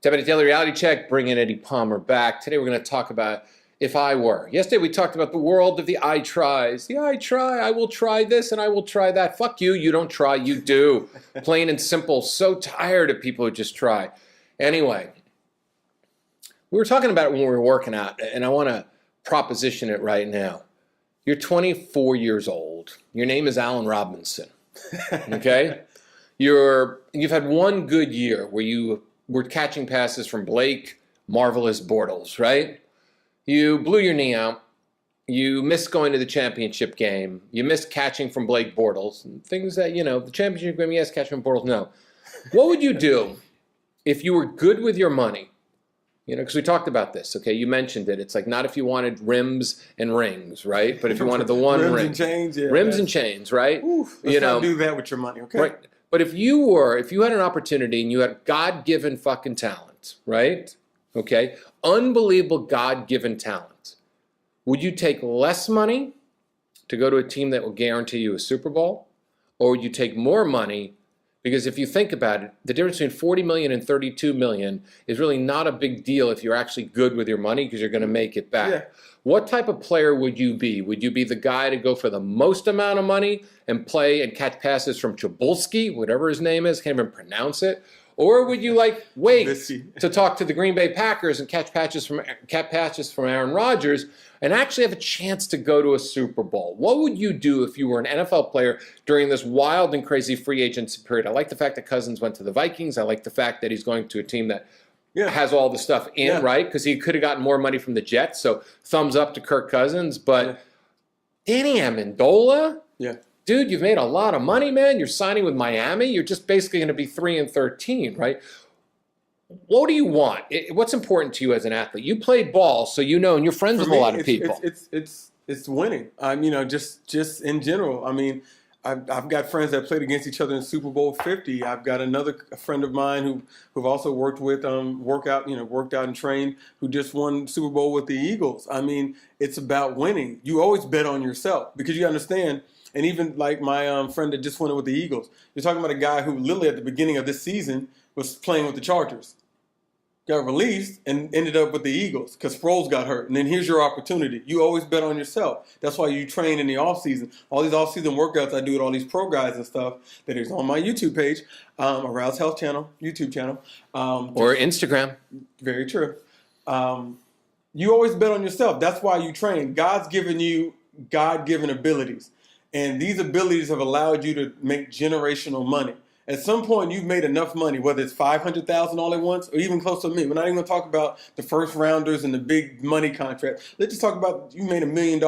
Deputy Daily Reality Check, bringing Eddie Palmer back. Today we're going to talk about if I were. Yesterday we talked about the world of the I tries. The I try, I will try this and I will try that. Fuck you, you don't try, you do. Plain and simple. So tired of people who just try. Anyway, we were talking about it when we were working out, and I want to proposition it right now. You're 24 years old. Your name is Allen Robinson. Okay? You've had one good year where you were catching passes from Blake Marvelous Bortles, right? You blew your knee out. You missed going to the championship game. You missed catching from Blake Bortles. Things that, the championship game, yes, catching from Bortles, no. What would you do if you were good with your money? Because we talked about this, okay? You mentioned it. It's like not if you wanted rims and rings, right? But if you wanted the one rims ring. And chains, yeah. Rims and chains, right? Oof, let's not do that with your money, okay? Right. But if you had an opportunity and you had God-given fucking talent, right? Okay? Unbelievable God-given talent. Would you take less money to go to a team that will guarantee you a Super Bowl? Or would you take more money? Because if you think about it, the difference between 40 million and 32 million is really not a big deal if you're actually good with your money because you're going to make it back. Yeah. What type of player would you be? Would you be the guy to go for the most amount of money and play and catch passes from Chabulski, whatever his name is, can't even pronounce it? Or would you wait to talk to the Green Bay Packers and catch passes from Aaron Rodgers and actually have a chance to go to a Super Bowl? What would you do if you were an NFL player during this wild and crazy free agency period? I like the fact that Cousins went to the Vikings. I like the fact that he's going to a team that has all the stuff in, right? Because he could have gotten more money from the Jets. So thumbs up to Kirk Cousins. But Danny Amendola? Yeah. Dude, you've made a lot of money, man. You're signing with Miami. You're just basically going to be 3-13, right? What do you want? What's important to you as an athlete? You played ball, so you know, and you're friends with a lot of people. It's winning. Just in general. I mean, I've got friends that played against each other in Super Bowl 50. I've got a friend of mine who've also worked with worked out and trained, who just won Super Bowl with the Eagles. I mean, it's about winning. You always bet on yourself because you understand. And even like my friend that just went with the Eagles, you're talking about a guy who literally at the beginning of this season was playing with the Chargers, got released and ended up with the Eagles because Sproles got hurt. And then here's your opportunity. You always bet on yourself. That's why you train in the offseason. All these offseason workouts I do with all these pro guys and stuff that is on my YouTube page, Arouse Health channel, YouTube channel. Or Instagram. Very true. You always bet on yourself. That's why you train. God's given you God-given abilities. And these abilities have allowed you to make generational money. At some point, you've made enough money, whether it's $500,000 all at once or even close to $1 million. We're not even going to talk about the first rounders and the big money contract. Let's just talk about you made $1 million.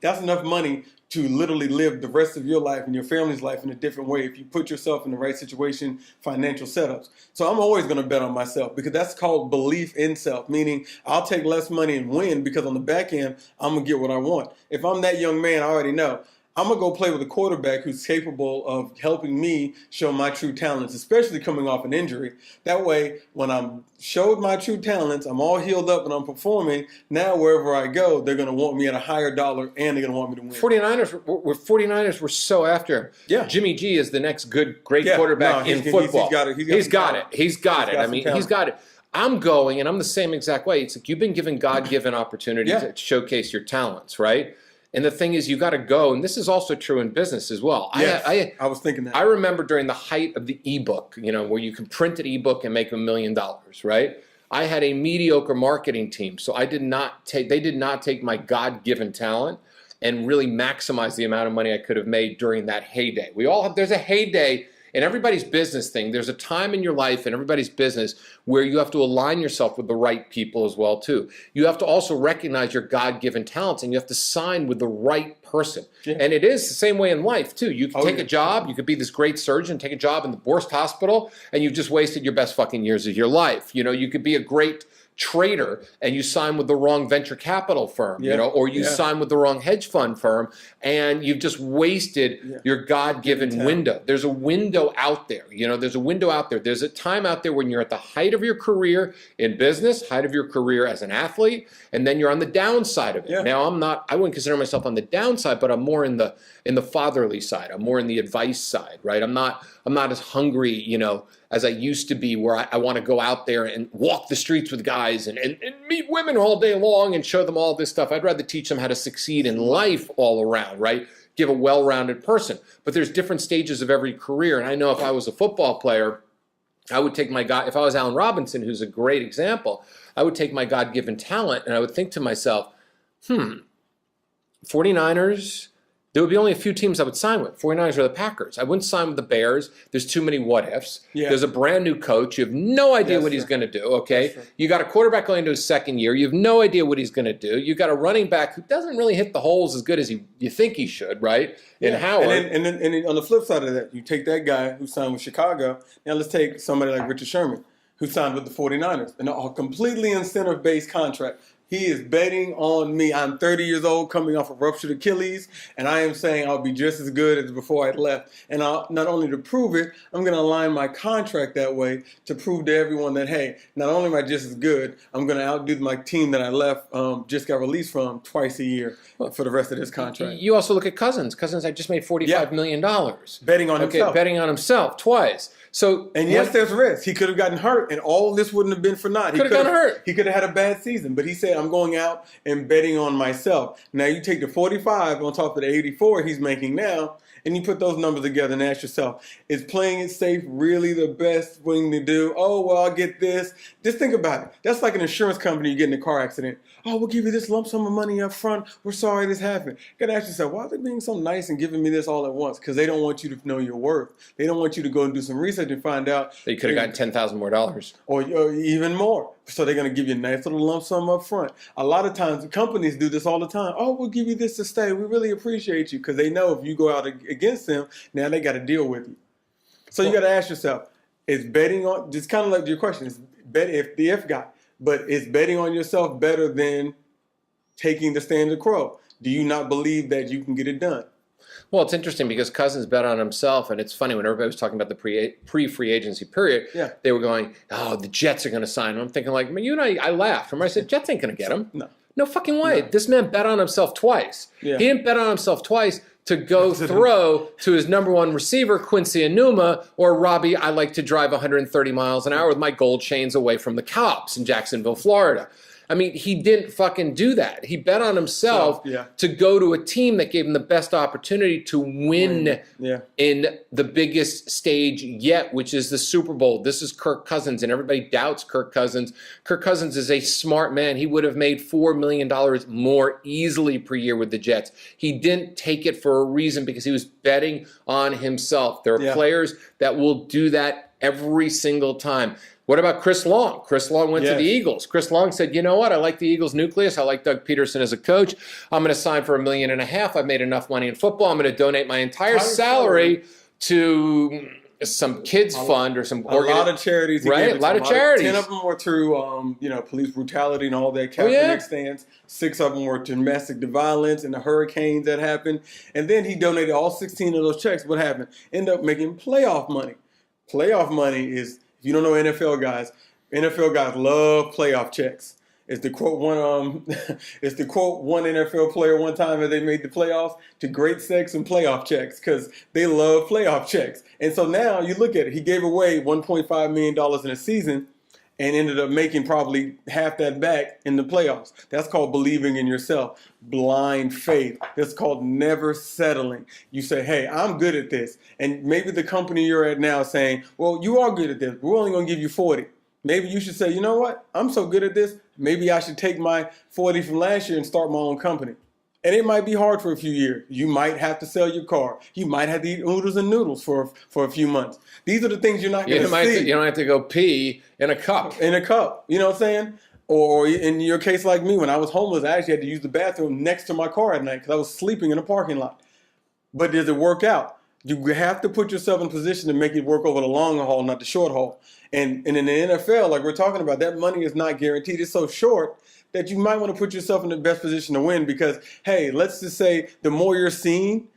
That's enough money to literally live the rest of your life and your family's life in a different way if you put yourself in the right situation, financial setups. So I'm always going to bet on myself because that's called belief in self, meaning I'll take less money and win because on the back end, I'm going to get what I want. If I'm that young man, I already know. I'm going to go play with a quarterback who's capable of helping me show my true talents, especially coming off an injury. That way, when I'm showed my true talents, I'm all healed up and I'm performing. Now, wherever I go, they're going to want me at a higher dollar and they're going to want me to win. 49ers were so after him. Yeah. Jimmy G is the next great quarterback in football. He's got it. I mean, he's got it. I'm going, and I'm the same exact way. It's like you've been given God-given opportunity to showcase your talents, right? And the thing is, you got to go, and this is also true in business as well. Yes, I was thinking that. I remember during the height of the ebook, where you can print an ebook and make $1 million, right? I had a mediocre marketing team, so they did not take my God-given talent and really maximize the amount of money I could have made during that heyday. There's a heyday in everybody's business thing. There's a time in your life in everybody's business where you have to align yourself with the right people as well too. You have to also recognize your God-given talents and you have to sign with the right person. Yeah. And it is the same way in life too. You can take a job, you could be this great surgeon, take a job in the worst hospital, and you've just wasted your best fucking years of your life. You could be a great trader and you sign with the wrong venture capital firm, or you sign with the wrong hedge fund firm and you've just wasted your God-given window. There's a window out there, there's a window out there. There's a time out there when you're at the height of your career in business, height of your career as an athlete, and then you're on the downside of it. Yeah. Now I wouldn't consider myself on the downside, but I'm more in the fatherly side. I'm more in the advice side, right? I'm not I'm not as hungry, as I used to be, where I want to go out there and walk the streets with guys and meet women all day long and show them all this stuff. I'd rather teach them how to succeed in life all around, right? Give a well-rounded person. But there's different stages of every career. And I know if I was a football player, I would take my God, if I was Allen Robinson, who's a great example, I would take my God-given talent and I would think to myself, 49ers, there would be only a few teams I would sign with. 49ers or the Packers. I wouldn't sign with the Bears. There's too many what-ifs. Yeah. There's a brand new coach. You have no idea That's what he's true. going to do, okay? That's true. You got a quarterback going into his second year. You have no idea what he's going to do. You got a running back who doesn't really hit the holes as good as you think he should, right? In Howard. And then on the flip side of that, you take that guy who signed with Chicago. Now let's take somebody like Richard Sherman, who signed with the 49ers, and a completely incentive-based contract. He is betting on me. I'm 30 years old, coming off a ruptured Achilles, and I am saying I'll be just as good as before I left. And not only to prove it, I'm going to align my contract that way to prove to everyone that, hey, not only am I just as good, I'm going to outdo my team that I left, just got released from twice a year for the rest of this contract. You also look at Cousins. Cousins, I just made $45 million. Betting on himself. Betting on himself twice. So, and yes, there's risk. He could have gotten hurt, and all this wouldn't have been for naught. Could have gotten hurt. He could have had a bad season, but he said, I'm going out and betting on myself. Now, you take the 45 on top of the 84 he's making now, and you put those numbers together and ask yourself, is playing it safe really the best thing to do? Oh, well, I'll get this. Just think about it. That's like an insurance company, you get in a car accident. Oh, we'll give you this lump sum of money up front. We're sorry this happened. You got to ask yourself, why are they being so nice and giving me this all at once? Because they don't want you to know your worth. They don't want you to go and do some research and find out. They could have gotten $10,000 more. Or even more. So they're going to give you a nice little lump sum up front. A lot of times, companies do this all the time. Oh, we'll give you this to stay. We really appreciate you. Because they know if you go out against them, now they got to deal with you. So you got to ask yourself, is betting on, just kind of like your question, is the if guy, but is betting on yourself better than taking the stand of crow? Do you not believe that you can get it done? Well, it's interesting because Cousins bet on himself, and it's funny when everybody was talking about the pre-free agency period, they were going, oh, the Jets are going to sign him. I'm thinking like, you and I laughed. Remember I said, Jets ain't going to get him. No fucking way. No. This man bet on himself twice. Yeah. He didn't bet on himself twice to go throw to his number one receiver, Quincy Enunwa, or Robbie, I like to drive 130 miles an hour with my gold chains away from the cops in Jacksonville, Florida. I mean, he didn't fucking do that. He bet on himself to go to a team that gave him the best opportunity to win in the biggest stage yet, which is the Super Bowl. This is Kirk Cousins, and everybody doubts Kirk Cousins. Kirk Cousins is a smart man. He would have made $4 million more easily per year with the Jets. He didn't take it for a reason because he was betting on himself. There are players that will do that every single time. What about Chris Long? Chris Long went to the Eagles. Chris Long said, you know what? I like the Eagles nucleus. I like Doug Peterson as a coach. I'm going to sign for $1.5 million. I've made enough money in football. I'm going to donate my entire salary to some kids fund or some a lot of charities. Right? A lot of charities. 10 of them were through police brutality and all that. Kaepernick stands. 6 of them were to domestic violence and the hurricanes that happened. And then he donated all 16 of those checks. What happened? Ended up making playoff money. Playoff money is, if you don't know NFL guys love playoff checks. It's to quote one NFL player one time as they made the playoffs, to great sex and playoff checks, because they love playoff checks. And so now you look at it, he gave away $1.5 million in a season and ended up making probably half that back in the playoffs. That's called believing in yourself, blind faith. That's called never settling. You say, hey, I'm good at this. And maybe the company you're at now is saying, well, you are good at this. We're only going to give you 40. Maybe you should say, you know what? I'm so good at this. Maybe I should take my 40 from last year and start my own company. And it might be hard for a few years. You might have to sell your car. You might have to eat oodles and noodles for a few months. These are the things you're not going to see. You don't have to go pee in a cup. In a cup. You know what I'm saying? Or in your case like me, when I was homeless, I actually had to use the bathroom next to my car at night because I was sleeping in a parking lot. But does it work out? You have to put yourself in a position to make it work over the long haul, not the short haul. And in the NFL, like we're talking about, that money is not guaranteed. It's so short that you might want to put yourself in the best position to win because, hey, let's just say the more you're seen,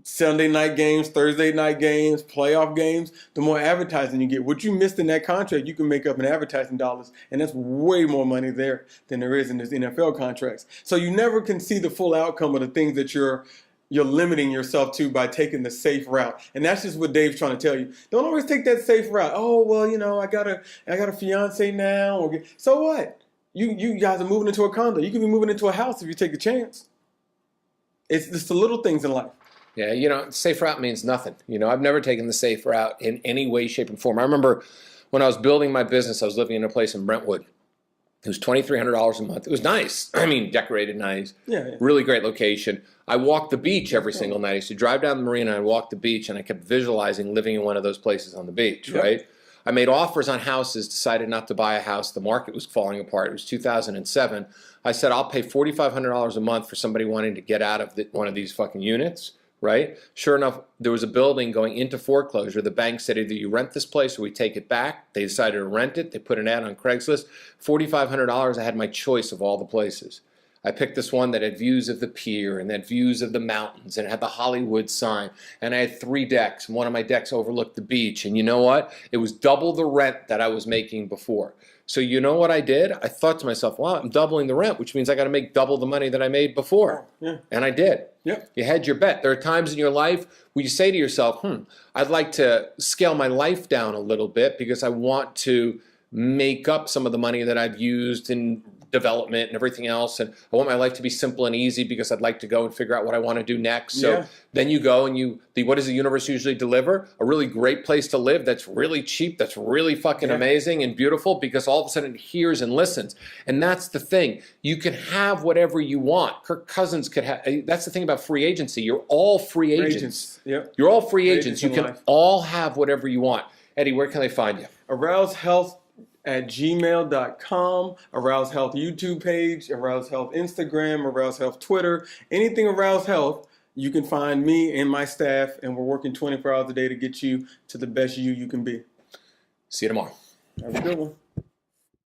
Sunday night games, Thursday night games, playoff games, the more advertising you get. What you missed in that contract, you can make up in advertising dollars. And that's way more money there than there is in this NFL contracts. So you never can see the full outcome of the things that you're you're limiting yourself to by taking the safe route. And that's just what Dave's trying to tell you. Don't always take that safe route. Oh, well, you know, I got a fiance now. Or, so what? You guys are moving into a condo. You could be moving into a house if you take a chance. It's just the little things in life. Yeah, you know, safe route means nothing. You know, I've never taken the safe route in any way, shape, and form. I remember when I was building my business, I was living in a place in Brentwood. It was $2,300 a month. It was nice. I mean, decorated nice. Yeah. Really great location. I walked the beach every single night. I used to drive down the marina and walk the beach, and I kept visualizing living in one of those places on the beach, right? I made offers on houses, decided not to buy a house. The market was falling apart. It was 2007. I said, I'll pay $4,500 a month for somebody wanting to get out of one of these fucking units, right? Sure enough, there was a building going into foreclosure. The bank said either you rent this place or we take it back. They decided to rent it. They put an ad on Craigslist. $4,500, I had my choice of all the places. I picked this one that had views of the pier and had views of the mountains and it had the Hollywood sign. And I had 3 decks. And one of my decks overlooked the beach. And you know what? It was double the rent that I was making before. So you know what I did? I thought to myself, well, I'm doubling the rent, which means I got to make double the money that I made before. Yeah. And I did. Yep. You had your bet. There are times in your life where you say to yourself, I'd like to scale my life down a little bit because I want to make up some of the money that I've used in development and everything else, and I want my life to be simple and easy because I'd like to go and figure out what I want to do next. So then you go and what does the universe usually deliver? A really great place to live that's really cheap, that's really fucking amazing and beautiful, because all of a sudden it hears and listens. And that's the thing. You can have whatever you want. Kirk Cousins could have. That's the thing about free agency. You're all free agents. Yep. You're all free agents. You can life. all have whatever you want. Eddie, where can they find you? Arouse Health at gmail.com, Arouse Health YouTube page, Arouse Health Instagram, Arouse Health Twitter, anything Arouse Health, you can find me and my staff, and we're working 24 hours a day to get you to the best you can be. See you tomorrow. Have a good one.